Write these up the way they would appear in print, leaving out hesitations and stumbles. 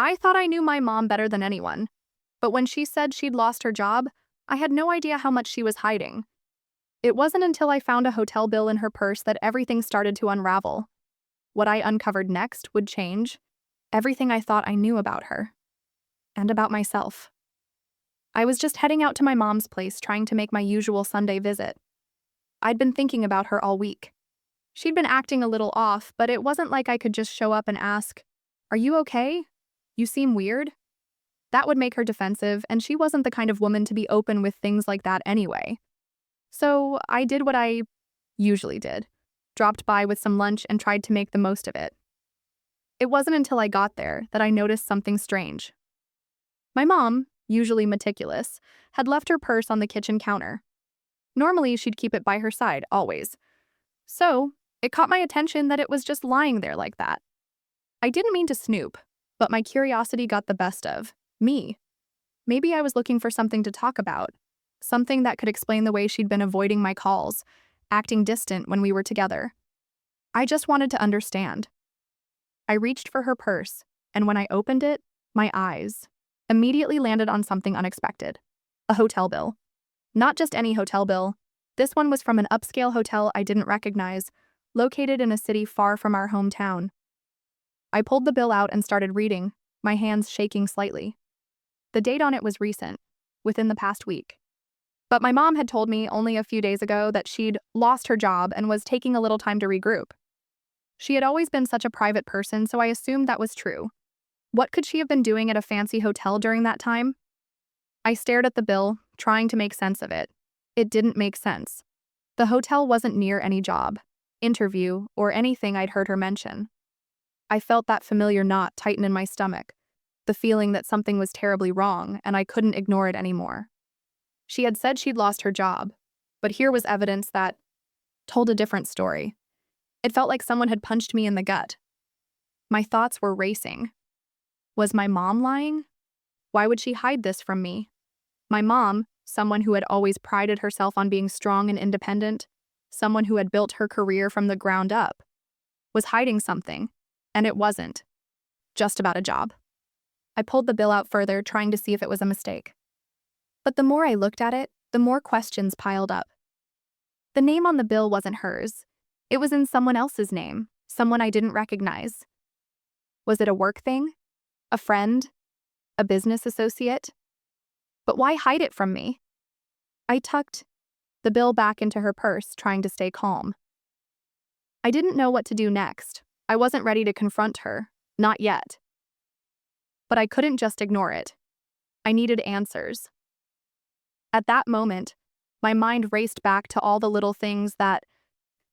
I thought I knew my mom better than anyone, but when she said she'd lost her job, I had no idea how much she was hiding. It wasn't until I found a hotel bill in her purse that everything started to unravel. What I uncovered next would change everything I thought I knew about her and about myself. I was just heading out to my mom's place trying to make my usual Sunday visit. I'd been thinking about her all week. She'd been acting a little off, but it wasn't like I could just show up and ask, "Are you okay? You seem weird." That would make her defensive, and she wasn't the kind of woman to be open with things like that anyway. So I did what I usually did, dropped by with some lunch and tried to make the most of it. It wasn't until I got there that I noticed something strange. My mom, usually meticulous, had left her purse on the kitchen counter. Normally, she'd keep it by her side, always. So, it caught my attention that it was just lying there like that. I didn't mean to snoop, but my curiosity got the best of me. Maybe I was looking for something to talk about, something that could explain the way she'd been avoiding my calls, acting distant when we were together. I just wanted to understand. I reached for her purse, and when I opened it, my eyes immediately landed on something unexpected. A hotel bill. Not just any hotel bill. This one was from an upscale hotel I didn't recognize, located in a city far from our hometown. I pulled the bill out and started reading, my hands shaking slightly. The date on it was recent, within the past week. But my mom had told me only a few days ago that she'd lost her job and was taking a little time to regroup. She had always been such a private person, so I assumed that was true. What could she have been doing at a fancy hotel during that time? I stared at the bill, trying to make sense of it. It didn't make sense. The hotel wasn't near any job, interview, or anything I'd heard her mention. I felt that familiar knot tighten in my stomach, the feeling that something was terribly wrong and I couldn't ignore it anymore. She had said she'd lost her job, but here was evidence that told a different story. It felt like someone had punched me in the gut. My thoughts were racing. Was my mom lying? Why would she hide this from me? My mom, someone who had always prided herself on being strong and independent, someone who had built her career from the ground up, was hiding something, and it wasn't just about a job. I pulled the bill out further, trying to see if it was a mistake. But the more I looked at it, the more questions piled up. The name on the bill wasn't hers. It was in someone else's name, someone I didn't recognize. Was it a work thing? A friend? A business associate? But why hide it from me? I tucked the bill back into her purse, trying to stay calm. I didn't know what to do next. I wasn't ready to confront her, not yet. But I couldn't just ignore it. I needed answers. At that moment, my mind raced back to all the little things that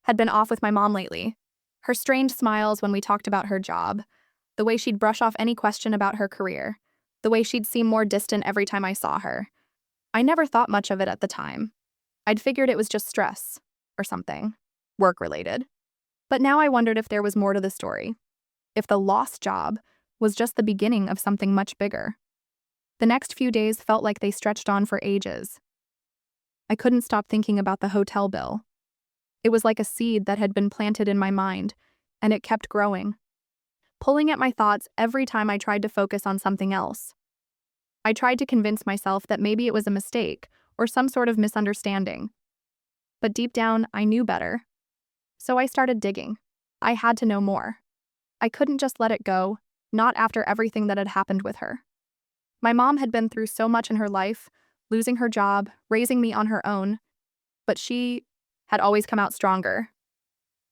had been off with my mom lately. Her strange smiles when we talked about her job, the way she'd brush off any question about her career, the way she'd seem more distant every time I saw her. I never thought much of it at the time. I'd figured it was just stress, or something, work-related. But now I wondered if there was more to the story. If the lost job was just the beginning of something much bigger. The next few days felt like they stretched on for ages. I couldn't stop thinking about the hotel bill. It was like a seed that had been planted in my mind, and it kept growing, pulling at my thoughts every time I tried to focus on something else. I tried to convince myself that maybe it was a mistake or some sort of misunderstanding. But deep down, I knew better. So I started digging. I had to know more. I couldn't just let it go, not after everything that had happened with her. My mom had been through so much in her life, losing her job, raising me on her own, but she had always come out stronger.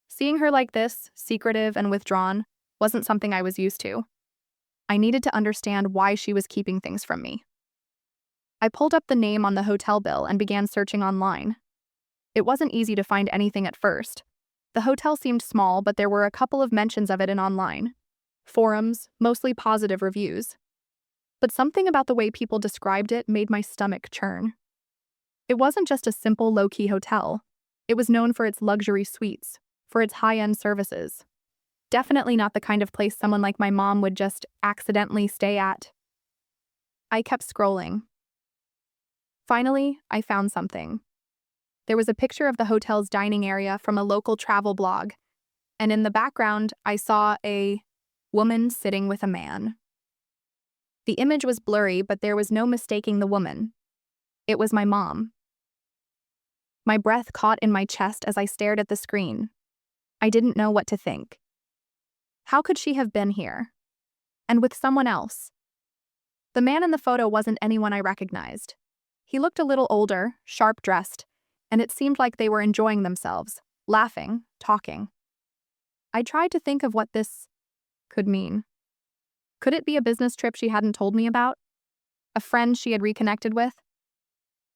Seeing her like this, secretive and withdrawn, wasn't something I was used to. I needed to understand why she was keeping things from me. I pulled up the name on the hotel bill and began searching online. It wasn't easy to find anything at first. The hotel seemed small, but there were a couple of mentions of it in online forums, mostly positive reviews. But something about the way people described it made my stomach churn. It wasn't just a simple low-key hotel. It was known for its luxury suites, for its high-end services. Definitely not the kind of place someone like my mom would just accidentally stay at. I kept scrolling. Finally, I found something. There was a picture of the hotel's dining area from a local travel blog, and in the background, I saw a woman sitting with a man. The image was blurry, but there was no mistaking the woman. It was my mom. My breath caught in my chest as I stared at the screen. I didn't know what to think. How could she have been here? And with someone else? The man in the photo wasn't anyone I recognized. He looked a little older, sharp-dressed, and it seemed like they were enjoying themselves, laughing, talking. I tried to think of what this could mean. Could it be a business trip she hadn't told me about? A friend she had reconnected with?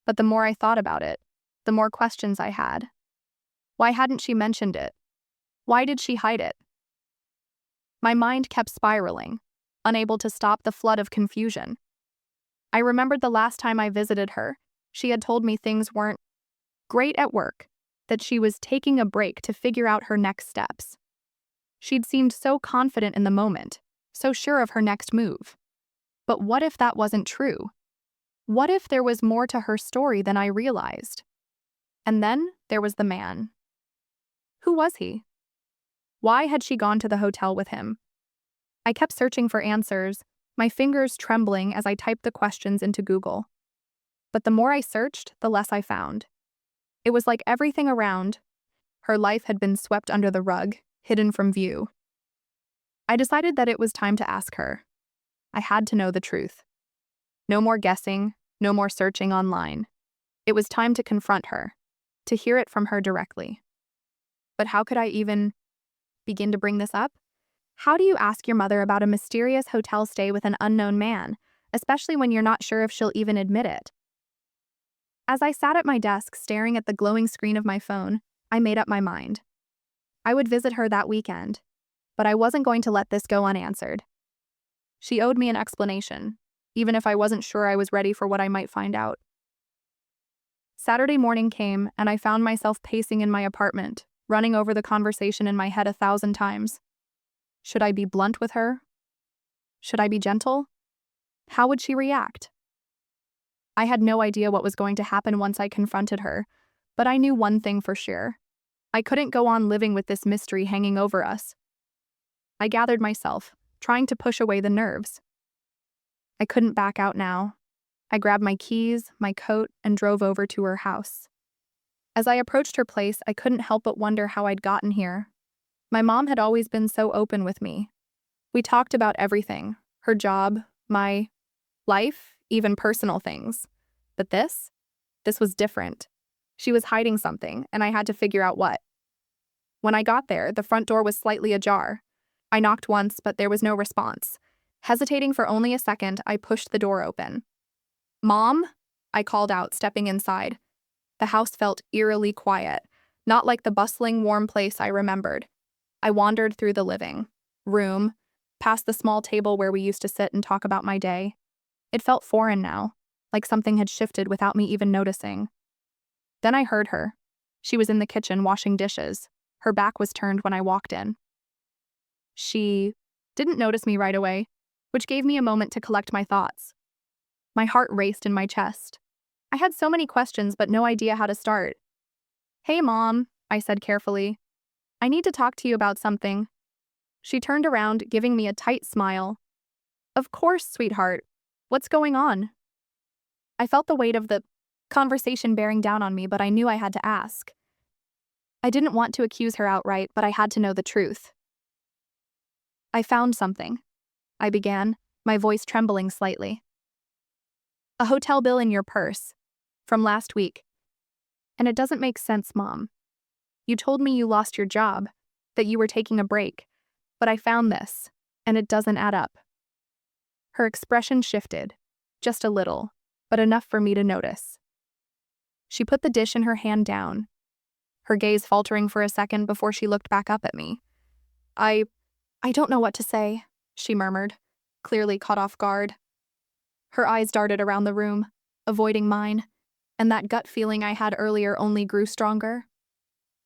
But the more I thought about it, the more questions I had. Why hadn't she mentioned it? Why did she hide it? My mind kept spiraling, unable to stop the flood of confusion. I remembered the last time I visited her, she had told me things weren't great at work, that she was taking a break to figure out her next steps. She'd seemed so confident in the moment, so sure of her next move. But what if that wasn't true? What if there was more to her story than I realized? And then there was the man. Who was he? Why had she gone to the hotel with him? I kept searching for answers, my fingers trembling as I typed the questions into Google. But the more I searched, the less I found. It was like everything around her life had been swept under the rug, hidden from view. I decided that it was time to ask her. I had to know the truth. No more guessing, no more searching online. It was time to confront her, to hear it from her directly. But how could I even begin to bring this up? How do you ask your mother about a mysterious hotel stay with an unknown man, especially when you're not sure if she'll even admit it? As I sat at my desk staring at the glowing screen of my phone, I made up my mind. I would visit her that weekend, but I wasn't going to let this go unanswered. She owed me an explanation, even if I wasn't sure I was ready for what I might find out. Saturday morning came, and I found myself pacing in my apartment, running over the conversation in my head 1,000 times. Should I be blunt with her? Should I be gentle? How would she react? I had no idea what was going to happen once I confronted her, but I knew one thing for sure. I couldn't go on living with this mystery hanging over us. I gathered myself, trying to push away the nerves. I couldn't back out now. I grabbed my keys, my coat, and drove over to her house. As I approached her place, I couldn't help but wonder how I'd gotten here. My mom had always been so open with me. We talked about everything, her job, my life, even personal things. But this was different. She was hiding something, and I had to figure out what. When I got there, the front door was slightly ajar. I knocked once, but there was no response. Hesitating for only a second, I pushed the door open. "Mom?" I called out, stepping inside. The house felt eerily quiet, not like the bustling, warm place I remembered. I wandered through the living room, past the small table where we used to sit and talk about my day. It felt foreign now, like something had shifted without me even noticing. Then I heard her. She was in the kitchen washing dishes. Her back was turned when I walked in. She didn't notice me right away, which gave me a moment to collect my thoughts. My heart raced in my chest. I had so many questions but no idea how to start. "Hey, Mom," I said carefully. "I need to talk to you about something." She turned around, giving me a tight smile. "Of course, sweetheart. What's going on?" I felt the weight of the conversation bearing down on me, but I knew I had to ask. I didn't want to accuse her outright, but I had to know the truth. "I found something," I began, my voice trembling slightly. "A hotel bill in your purse. From last week. And it doesn't make sense, Mom. You told me you lost your job, that you were taking a break, but I found this, and it doesn't add up." Her expression shifted, just a little, but enough for me to notice. She put the dish in her hand down, her gaze faltering for a second before she looked back up at me. I don't know what to say," she murmured, clearly caught off guard. Her eyes darted around the room, avoiding mine, and that gut feeling I had earlier only grew stronger.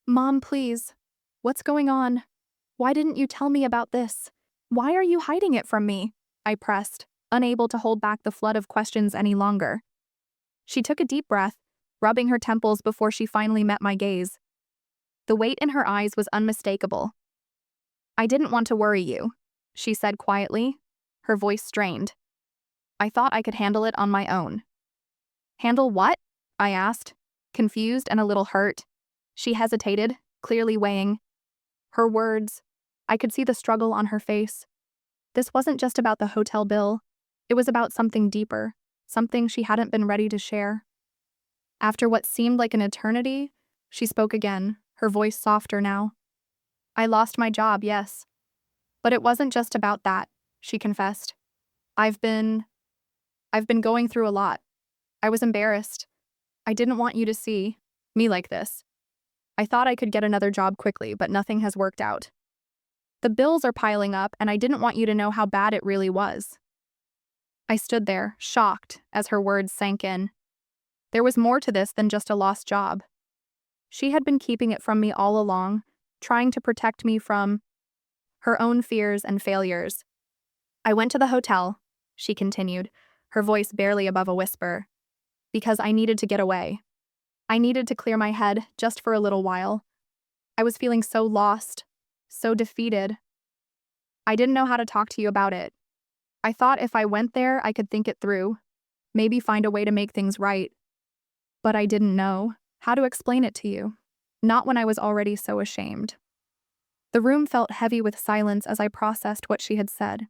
"Mom, please. What's going on? Why didn't you tell me about this? Why are you hiding it from me?" I pressed, unable to hold back the flood of questions any longer. She took a deep breath, rubbing her temples before she finally met my gaze. The weight in her eyes was unmistakable. "I didn't want to worry you," she said quietly, her voice strained. I thought I could handle it on my own. Handle what? I asked, confused and a little hurt. She hesitated, clearly weighing her words. I could see the struggle on her face. This wasn't just about the hotel bill. It was about something deeper, something she hadn't been ready to share. After what seemed like an eternity, she spoke again, her voice softer now. I lost my job, yes. But it wasn't just about that, she confessed. I've been going through a lot. I was embarrassed. I didn't want you to see me like this. I thought I could get another job quickly, but nothing has worked out. The bills are piling up, and I didn't want you to know how bad it really was. I stood there, shocked, as her words sank in. There was more to this than just a lost job. She had been keeping it from me all along, trying to protect me from her own fears and failures. I went to the hotel, she continued, her voice barely above a whisper, because I needed to get away. I needed to clear my head just for a little while. I was feeling so lost, so defeated. I didn't know how to talk to you about it. I thought if I went there, I could think it through, maybe find a way to make things right. But I didn't know how to explain it to you, not when I was already so ashamed. The room felt heavy with silence as I processed what she had said.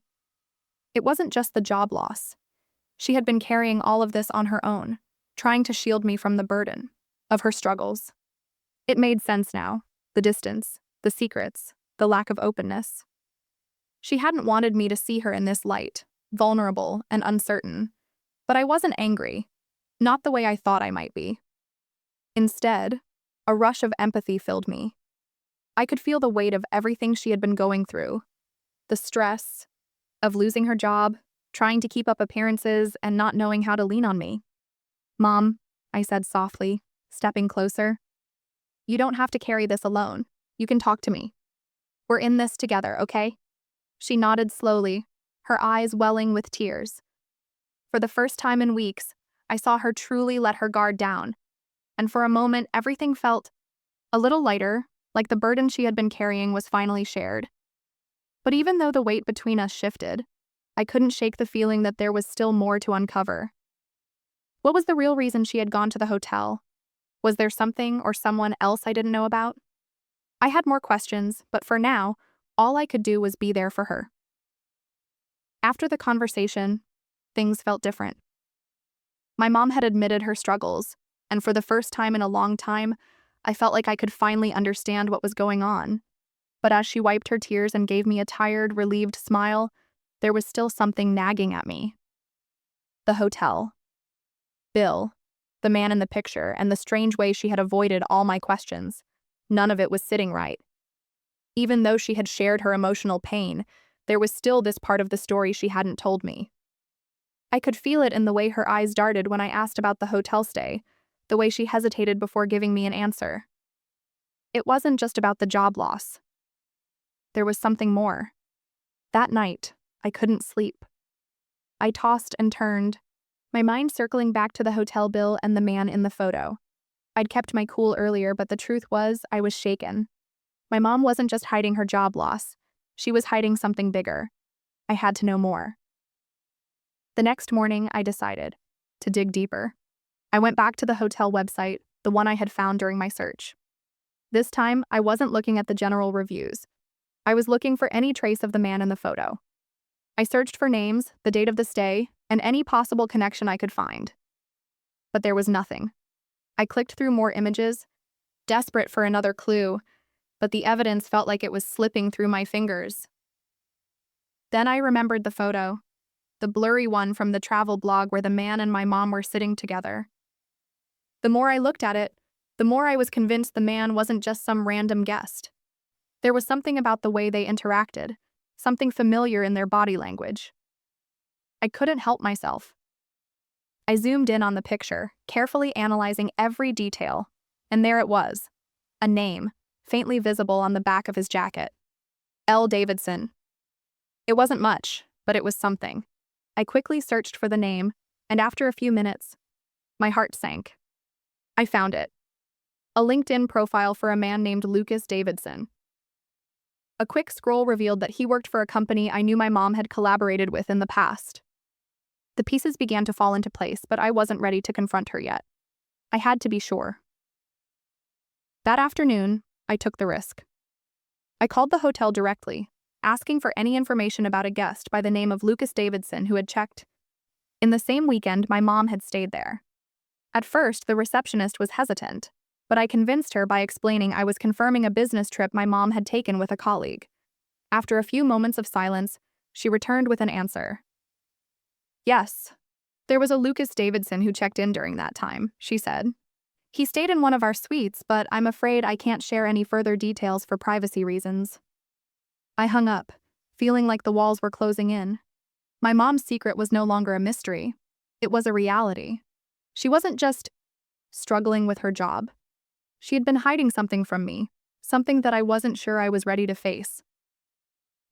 It wasn't just the job loss. She had been carrying all of this on her own, trying to shield me from the burden of her struggles. It made sense now, the distance, the secrets, the lack of openness. She hadn't wanted me to see her in this light, vulnerable and uncertain. But I wasn't angry, not the way I thought I might be. Instead, a rush of empathy filled me. I could feel the weight of everything she had been going through, the stress of losing her job, trying to keep up appearances, and not knowing how to lean on me. Mom, I said softly, stepping closer. You don't have to carry this alone. You can talk to me. We're in this together, okay? She nodded slowly, her eyes welling with tears. For the first time in weeks, I saw her truly let her guard down, and for a moment everything felt a little lighter, like the burden she had been carrying was finally shared. But even though the weight between us shifted, I couldn't shake the feeling that there was still more to uncover. What was the real reason she had gone to the hotel? Was there something or someone else I didn't know about? I had more questions, but for now, all I could do was be there for her. After the conversation, things felt different. My mom had admitted her struggles, and for the first time in a long time, I felt like I could finally understand what was going on. But as she wiped her tears and gave me a tired, relieved smile, there was still something nagging at me. The hotel. Bill, the man in the picture, and the strange way she had avoided all my questions. None of it was sitting right. Even though she had shared her emotional pain, there was still this part of the story she hadn't told me. I could feel it in the way her eyes darted when I asked about the hotel stay, the way she hesitated before giving me an answer. It wasn't just about the job loss. There was something more. That night, I couldn't sleep. I tossed and turned, my mind circling back to the hotel bill and the man in the photo. I'd kept my cool earlier, but the truth was, I was shaken. My mom wasn't just hiding her job loss. She was hiding something bigger. I had to know more. The next morning, I decided to dig deeper. I went back to the hotel website, the one I had found during my search. This time, I wasn't looking at the general reviews. I was looking for any trace of the man in the photo. I searched for names, the date of the stay, and any possible connection I could find. But there was nothing. I clicked through more images, desperate for another clue, but the evidence felt like it was slipping through my fingers. Then I remembered the photo, the blurry one from the travel blog where the man and my mom were sitting together. The more I looked at it, the more I was convinced the man wasn't just some random guest. There was something about the way they interacted, something familiar in their body language. I couldn't help myself. I zoomed in on the picture, carefully analyzing every detail, and there it was, a name, faintly visible on the back of his jacket. L. Davidson. It wasn't much, but it was something. I quickly searched for the name, and after a few minutes, my heart sank. I found it. A LinkedIn profile for a man named Lucas Davidson. A quick scroll revealed that he worked for a company I knew my mom had collaborated with in the past. The pieces began to fall into place, but I wasn't ready to confront her yet. I had to be sure. That afternoon, I took the risk. I called the hotel directly, asking for any information about a guest by the name of Lucas Davidson who had checked. In the same weekend, my mom had stayed there. At first, the receptionist was hesitant, but I convinced her by explaining I was confirming a business trip my mom had taken with a colleague. After a few moments of silence, she returned with an answer. Yes, there was a Lucas Davidson who checked in during that time, she said. He stayed in one of our suites, but I'm afraid I can't share any further details for privacy reasons. I hung up, feeling like the walls were closing in. My mom's secret was no longer a mystery. It was a reality. She wasn't just struggling with her job. She had been hiding something from me, something that I wasn't sure I was ready to face.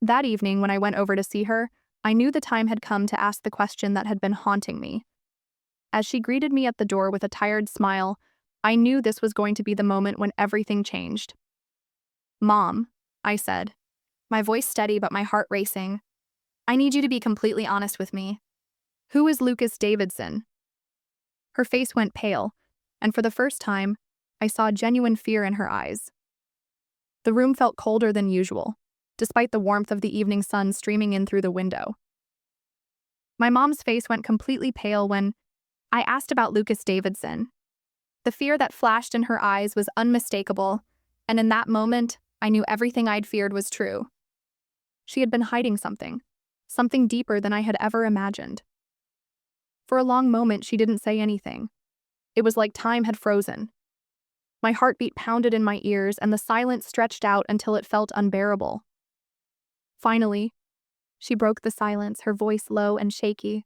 That evening, when I went over to see her, I knew the time had come to ask the question that had been haunting me. As she greeted me at the door with a tired smile, I knew this was going to be the moment when everything changed. Mom, I said, my voice steady but my heart racing. I need you to be completely honest with me. Who is Lucas Davidson? Her face went pale, and for the first time, I saw genuine fear in her eyes. The room felt colder than usual, despite the warmth of the evening sun streaming in through the window. My mom's face went completely pale when I asked about Lucas Davidson. The fear that flashed in her eyes was unmistakable, and in that moment, I knew everything I'd feared was true. She had been hiding something deeper than I had ever imagined. For a long moment, she didn't say anything. It was like time had frozen. My heartbeat pounded in my ears, and the silence stretched out until it felt unbearable. Finally, she broke the silence, her voice low and shaky.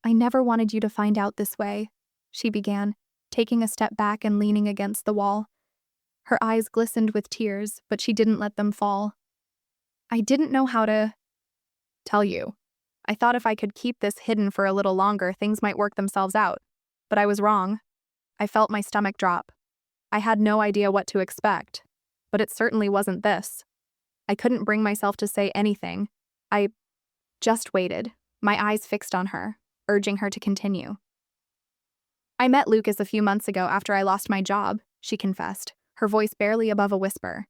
I never wanted you to find out this way, she began, taking a step back and leaning against the wall. Her eyes glistened with tears, but she didn't let them fall. I didn't know how to tell you. I thought if I could keep this hidden for a little longer, things might work themselves out. But I was wrong. I felt my stomach drop. I had no idea what to expect. But it certainly wasn't this. I couldn't bring myself to say anything. I just waited, my eyes fixed on her, urging her to continue. I met Lucas a few months ago after I lost my job, she confessed, her voice barely above a whisper.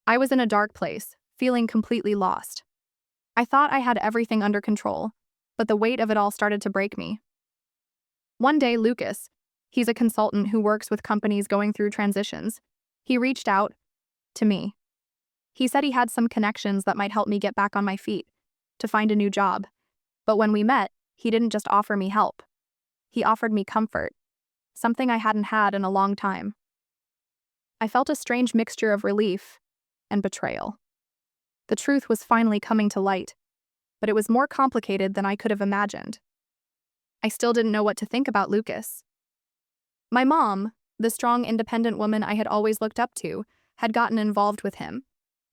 I was in a dark place, feeling completely lost. I thought I had everything under control, but the weight of it all started to break me. One day, Lucas, he's a consultant who works with companies going through transitions, he reached out to me. He said he had some connections that might help me get back on my feet, to find a new job. But when we met, he didn't just offer me help. He offered me comfort, something I hadn't had in a long time. I felt a strange mixture of relief and betrayal. The truth was finally coming to light, but it was more complicated than I could have imagined. I still didn't know what to think about Lucas. My mom, the strong, independent woman I had always looked up to, had gotten involved with him,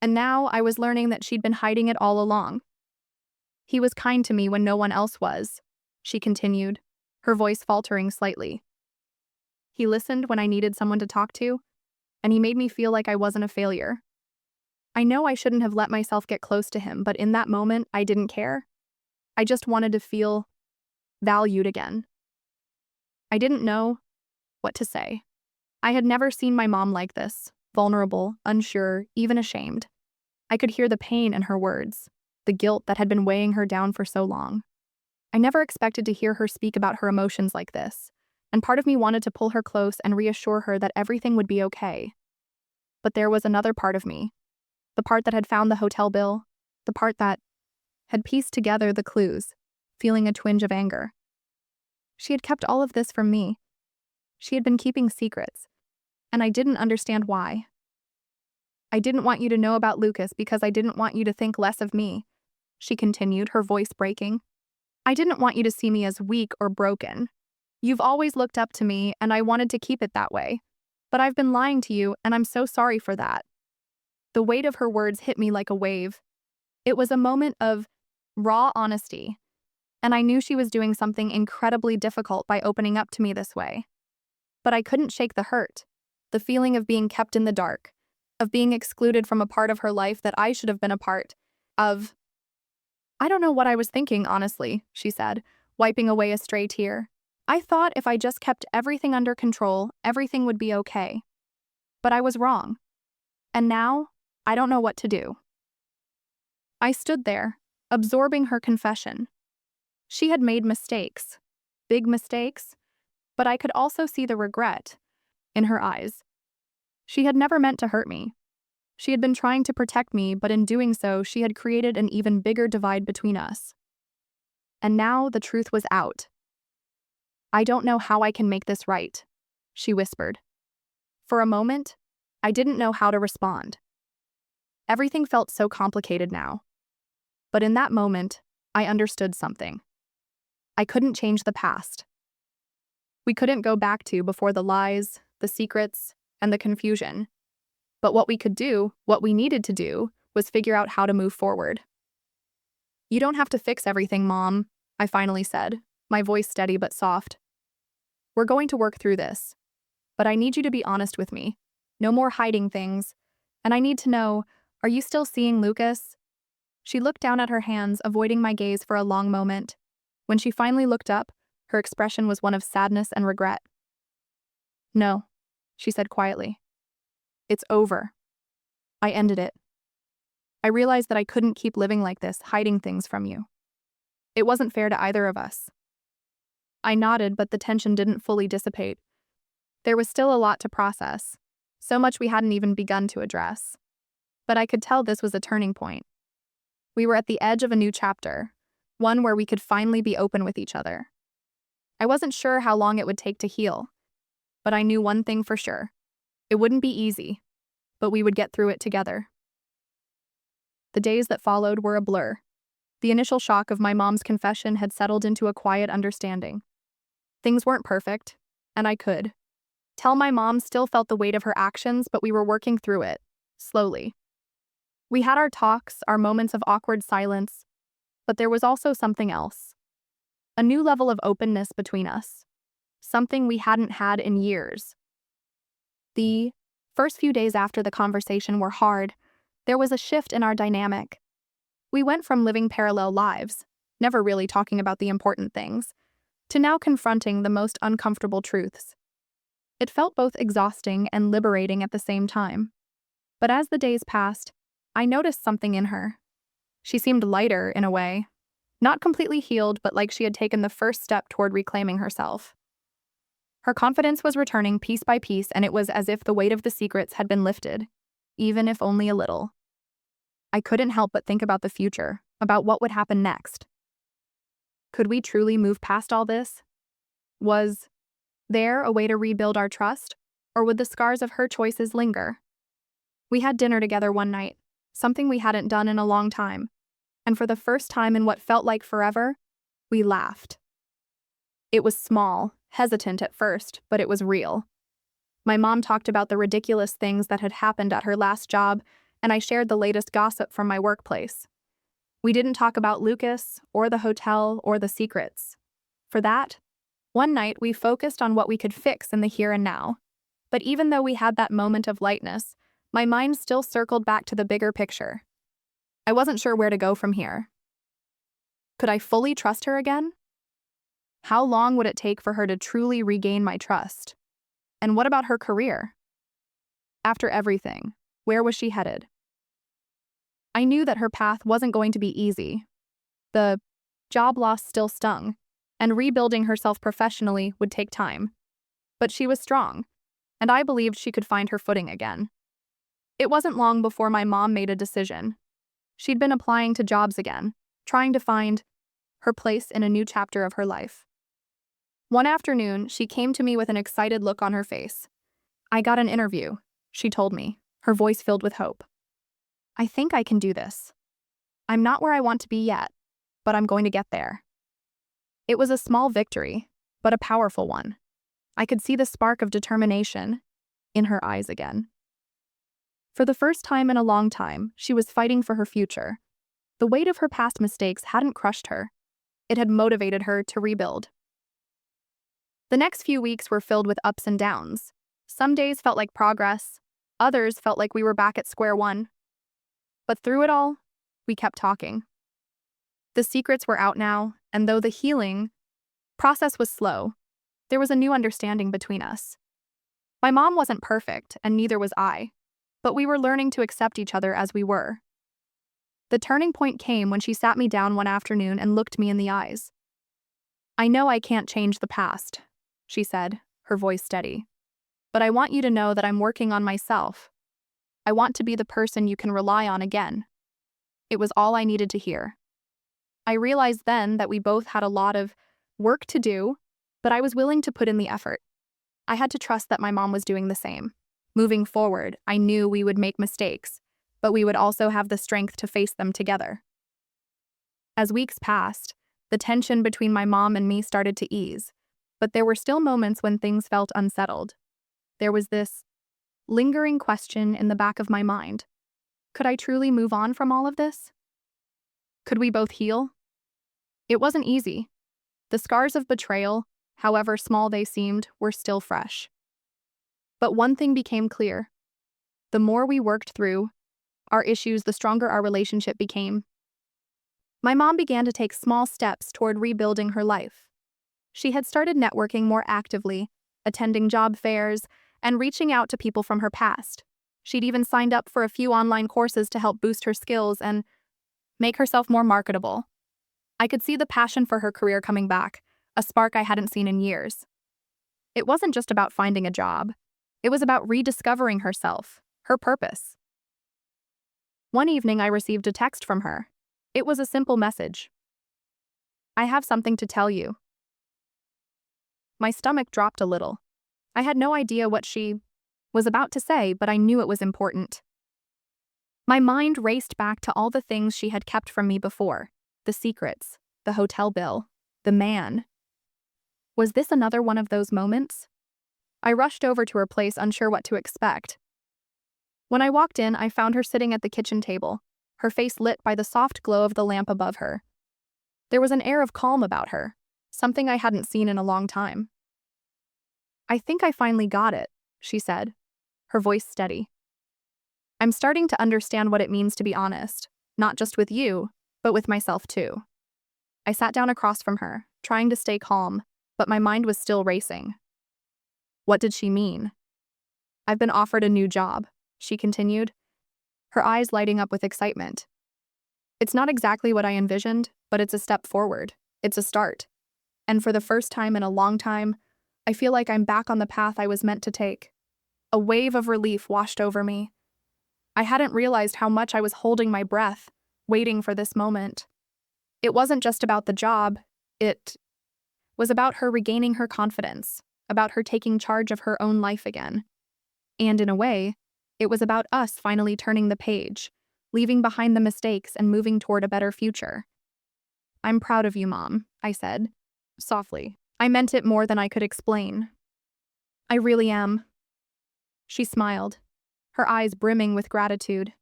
and now I was learning that she'd been hiding it all along. He was kind to me when no one else was, she continued, her voice faltering slightly. He listened when I needed someone to talk to, and he made me feel like I wasn't a failure. I know I shouldn't have let myself get close to him, but in that moment, I didn't care. I just wanted to feel valued again. I didn't know what to say. I had never seen my mom like this, vulnerable, unsure, even ashamed. I could hear the pain in her words, the guilt that had been weighing her down for so long. I never expected to hear her speak about her emotions like this, and part of me wanted to pull her close and reassure her that everything would be okay. But there was another part of me, the part that had found the hotel bill, the part that had pieced together the clues, feeling a twinge of anger. She had kept all of this from me. She had been keeping secrets, and I didn't understand why. I didn't want you to know about Lucas because I didn't want you to think less of me, she continued, her voice breaking. I didn't want you to see me as weak or broken. You've always looked up to me, and I wanted to keep it that way. But I've been lying to you, and I'm so sorry for that. The weight of her words hit me like a wave. It was a moment of raw honesty, and I knew she was doing something incredibly difficult by opening up to me this way. But I couldn't shake the hurt, the feeling of being kept in the dark, of being excluded from a part of her life that I should have been a part of. I don't know what I was thinking, honestly, she said, wiping away a stray tear. I thought if I just kept everything under control, everything would be okay. But I was wrong. And now, I don't know what to do. I stood there, absorbing her confession. She had made mistakes, big mistakes, but I could also see the regret in her eyes. She had never meant to hurt me. She had been trying to protect me, but in doing so, she had created an even bigger divide between us. And now the truth was out. "I don't know how I can make this right," she whispered. For a moment, I didn't know how to respond. Everything felt so complicated now. But in that moment, I understood something. I couldn't change the past. We couldn't go back to before the lies, the secrets, and the confusion. But what we could do, what we needed to do, was figure out how to move forward. "You don't have to fix everything, Mom," I finally said, my voice steady but soft. "We're going to work through this. But I need you to be honest with me. No more hiding things. And I need to know, are you still seeing Lucas?" She looked down at her hands, avoiding my gaze for a long moment. When she finally looked up, her expression was one of sadness and regret. "No," she said quietly. "It's over. I ended it. I realized that I couldn't keep living like this, hiding things from you. It wasn't fair to either of us." I nodded, but the tension didn't fully dissipate. There was still a lot to process, so much we hadn't even begun to address. But I could tell this was a turning point. We were at the edge of a new chapter, one where we could finally be open with each other. I wasn't sure how long it would take to heal, but I knew one thing for sure. It wouldn't be easy, but we would get through it together. The days that followed were a blur. The initial shock of my mom's confession had settled into a quiet understanding. Things weren't perfect, and I could tell my mom still felt the weight of her actions, but we were working through it, slowly. We had our talks, our moments of awkward silence, but there was also something else. A new level of openness between us. Something we hadn't had in years. The first few days after the conversation were hard. There was a shift in our dynamic. We went from living parallel lives, never really talking about the important things, to now confronting the most uncomfortable truths. It felt both exhausting and liberating at the same time. But as the days passed, I noticed something in her. She seemed lighter in a way. Not completely healed, but like she had taken the first step toward reclaiming herself. Her confidence was returning piece by piece, and it was as if the weight of the secrets had been lifted, even if only a little. I couldn't help but think about the future, about what would happen next. Could we truly move past all this? Was there a way to rebuild our trust, or would the scars of her choices linger? We had dinner together one night, something we hadn't done in a long time, and for the first time in what felt like forever, we laughed. It was small, hesitant at first, but it was real. My mom talked about the ridiculous things that had happened at her last job, and I shared the latest gossip from my workplace. We didn't talk about Lucas, or the hotel, or the secrets. For that, one night we focused on what we could fix in the here and now. But even though we had that moment of lightness, my mind still circled back to the bigger picture. I wasn't sure where to go from here. Could I fully trust her again? How long would it take for her to truly regain my trust? And what about her career? After everything, where was she headed? I knew that her path wasn't going to be easy. The job loss still stung, and rebuilding herself professionally would take time. But she was strong, and I believed she could find her footing again. It wasn't long before my mom made a decision. She'd been applying to jobs again, trying to find her place in a new chapter of her life. One afternoon, she came to me with an excited look on her face. "I got an interview," she told me, her voice filled with hope. "I think I can do this. I'm not where I want to be yet, but I'm going to get there." It was a small victory, but a powerful one. I could see the spark of determination in her eyes again. For the first time in a long time, she was fighting for her future. The weight of her past mistakes hadn't crushed her. It had motivated her to rebuild. The next few weeks were filled with ups and downs. Some days felt like progress. Others felt like we were back at square one. But through it all, we kept talking. The secrets were out now, and though the healing process was slow. There was a new understanding between us. My mom wasn't perfect, and neither was I, but we were learning to accept each other as we were. The turning point came when she sat me down one afternoon and looked me in the eyes. "I know I can't change the past," she said, her voice steady. "But I want you to know that I'm working on myself. I want to be the person you can rely on again." It was all I needed to hear. I realized then that we both had a lot of work to do, but I was willing to put in the effort. I had to trust that my mom was doing the same. Moving forward, I knew we would make mistakes, but we would also have the strength to face them together. As weeks passed, the tension between my mom and me started to ease, but there were still moments when things felt unsettled. There was this lingering question in the back of my mind. Could I truly move on from all of this? Could we both heal? It wasn't easy. The scars of betrayal, however small they seemed, were still fresh. But one thing became clear. The more we worked through our issues, the stronger our relationship became. My mom began to take small steps toward rebuilding her life. She had started networking more actively, attending job fairs, and reaching out to people from her past. She'd even signed up for a few online courses to help boost her skills and make herself more marketable. I could see the passion for her career coming back, a spark I hadn't seen in years. It wasn't just about finding a job. It was about rediscovering herself, her purpose. One evening, I received a text from her. It was a simple message. "I have something to tell you." My stomach dropped a little. I had no idea what she was about to say, but I knew it was important. My mind raced back to all the things she had kept from me before. The secrets, the hotel bill, the man. Was this another one of those moments? I rushed over to her place, unsure what to expect. When I walked in, I found her sitting at the kitchen table, her face lit by the soft glow of the lamp above her. There was an air of calm about her, something I hadn't seen in a long time. "I think I finally got it," she said, her voice steady. "I'm starting to understand what it means to be honest, not just with you, but with myself too." I sat down across from her, trying to stay calm, but my mind was still racing. What did she mean? "I've been offered a new job," she continued, her eyes lighting up with excitement. "It's not exactly what I envisioned, but it's a step forward. It's a start. And for the first time in a long time, I feel like I'm back on the path I was meant to take." A wave of relief washed over me. I hadn't realized how much I was holding my breath, waiting for this moment. It wasn't just about the job, it was about her regaining her confidence, about her taking charge of her own life again. And in a way, it was about us finally turning the page, leaving behind the mistakes and moving toward a better future. "I'm proud of you, Mom," I said, softly. I meant it more than I could explain. "I really am." She smiled, her eyes brimming with gratitude.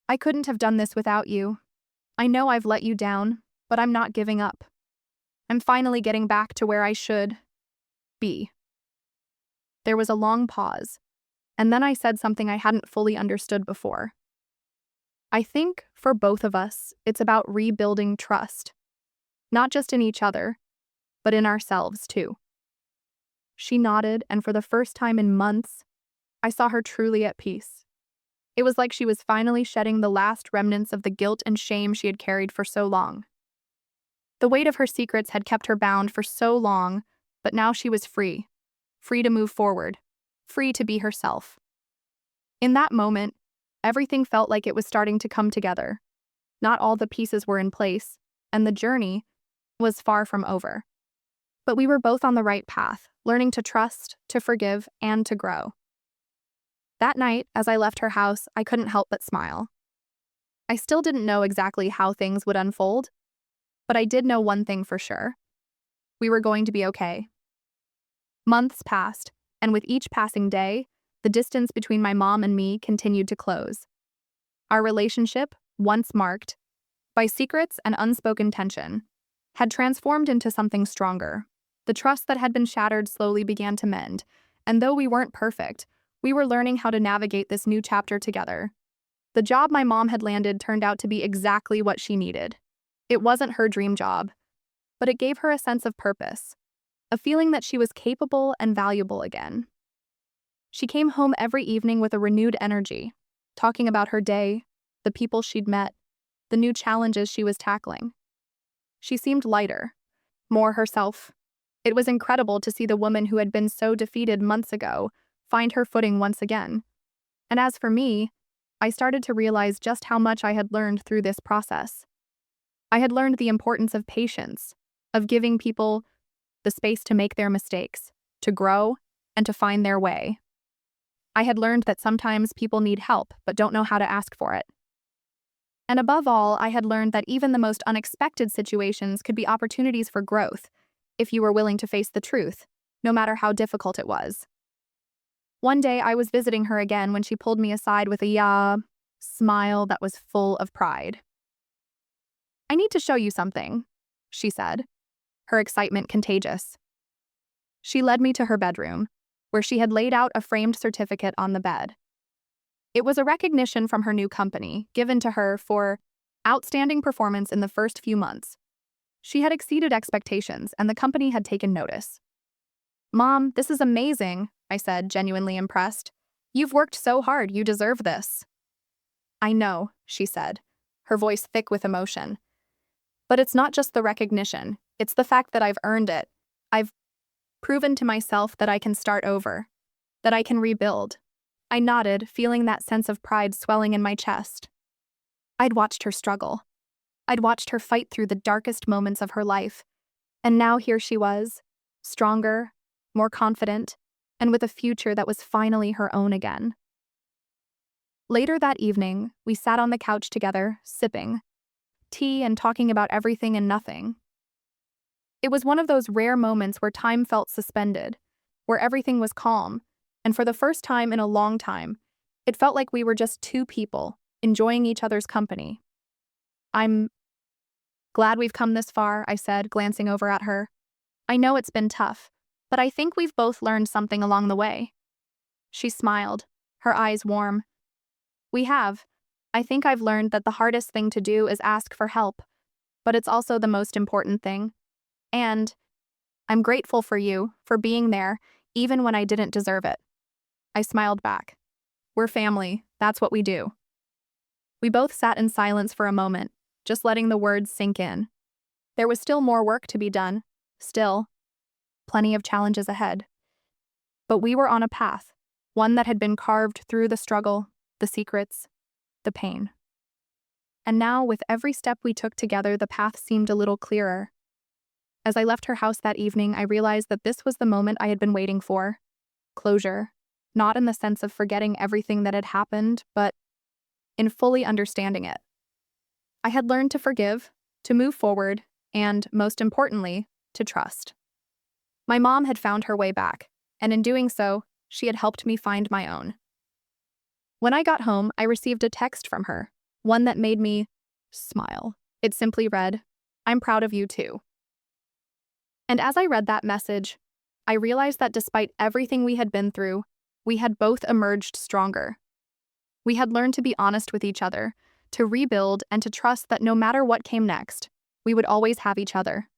"I couldn't have done this without you. I know I've let you down, but I'm not giving up. I'm finally getting back to where I should be." There was a long pause, and then I said something I hadn't fully understood before. "I think, for both of us, it's about rebuilding trust. Not just in each other, but in ourselves too." She nodded, and for the first time in months, I saw her truly at peace. It was like she was finally shedding the last remnants of the guilt and shame she had carried for so long. The weight of her secrets had kept her bound for so long, but now she was free. Free to move forward. Free to be herself. In that moment, everything felt like it was starting to come together. Not all the pieces were in place, and the journey was far from over. But we were both on the right path, learning to trust, to forgive, and to grow. That night, as I left her house, I couldn't help but smile. I still didn't know exactly how things would unfold, but I did know one thing for sure. We were going to be okay. Months passed, and with each passing day, the distance between my mom and me continued to close. Our relationship, once marked by secrets and unspoken tension, had transformed into something stronger. The trust that had been shattered slowly began to mend, and though we weren't perfect, we were learning how to navigate this new chapter together. The job my mom had landed turned out to be exactly what she needed. It wasn't her dream job, but it gave her a sense of purpose, a feeling that she was capable and valuable again. She came home every evening with a renewed energy, talking about her day, the people she'd met, the new challenges she was tackling. She seemed lighter, more herself. It was incredible to see the woman who had been so defeated months ago find her footing once again. And as for me, I started to realize just how much I had learned through this process. I had learned the importance of patience, of giving people the space to make their mistakes, to grow, and to find their way. I had learned that sometimes people need help but don't know how to ask for it. And above all, I had learned that even the most unexpected situations could be opportunities for growth if you were willing to face the truth, no matter how difficult it was. One day I was visiting her again when she pulled me aside with a smile that was full of pride. "I need to show you something," she said, her excitement contagious. She led me to her bedroom, where she had laid out a framed certificate on the bed. It was a recognition from her new company, given to her for outstanding performance in the first few months. She had exceeded expectations, and the company had taken notice. "Mom, this is amazing," I said, genuinely impressed. "You've worked so hard, you deserve this." "I know," she said, her voice thick with emotion. "But it's not just the recognition, it's the fact that I've earned it. I've proven to myself that I can start over, that I can rebuild." I nodded, feeling that sense of pride swelling in my chest. I'd watched her struggle. I'd watched her fight through the darkest moments of her life. And now here she was, stronger, more confident, and with a future that was finally her own again. Later that evening, we sat on the couch together, sipping tea and talking about everything and nothing. It was one of those rare moments where time felt suspended, where everything was calm, and for the first time in a long time, it felt like we were just two people, enjoying each other's company. "I'm glad we've come this far," I said, glancing over at her. "I know it's been tough, but I think we've both learned something along the way." She smiled, her eyes warm. "We have. I think I've learned that the hardest thing to do is ask for help, but it's also the most important thing. And I'm grateful for you, for being there, even when I didn't deserve it." I smiled back. "We're family, that's what we do." We both sat in silence for a moment, just letting the words sink in. There was still more work to be done, still plenty of challenges ahead. But we were on a path, one that had been carved through the struggle, the secrets, the pain. And now, with every step we took together, the path seemed a little clearer. As I left her house that evening, I realized that this was the moment I had been waiting for. Closure. Not in the sense of forgetting everything that had happened, but in fully understanding it. I had learned to forgive, to move forward, and, most importantly, to trust. My mom had found her way back, and in doing so, she had helped me find my own. When I got home, I received a text from her, one that made me smile. It simply read, "I'm proud of you too." And as I read that message, I realized that despite everything we had been through, we had both emerged stronger. We had learned to be honest with each other, to rebuild, and to trust that no matter what came next, we would always have each other.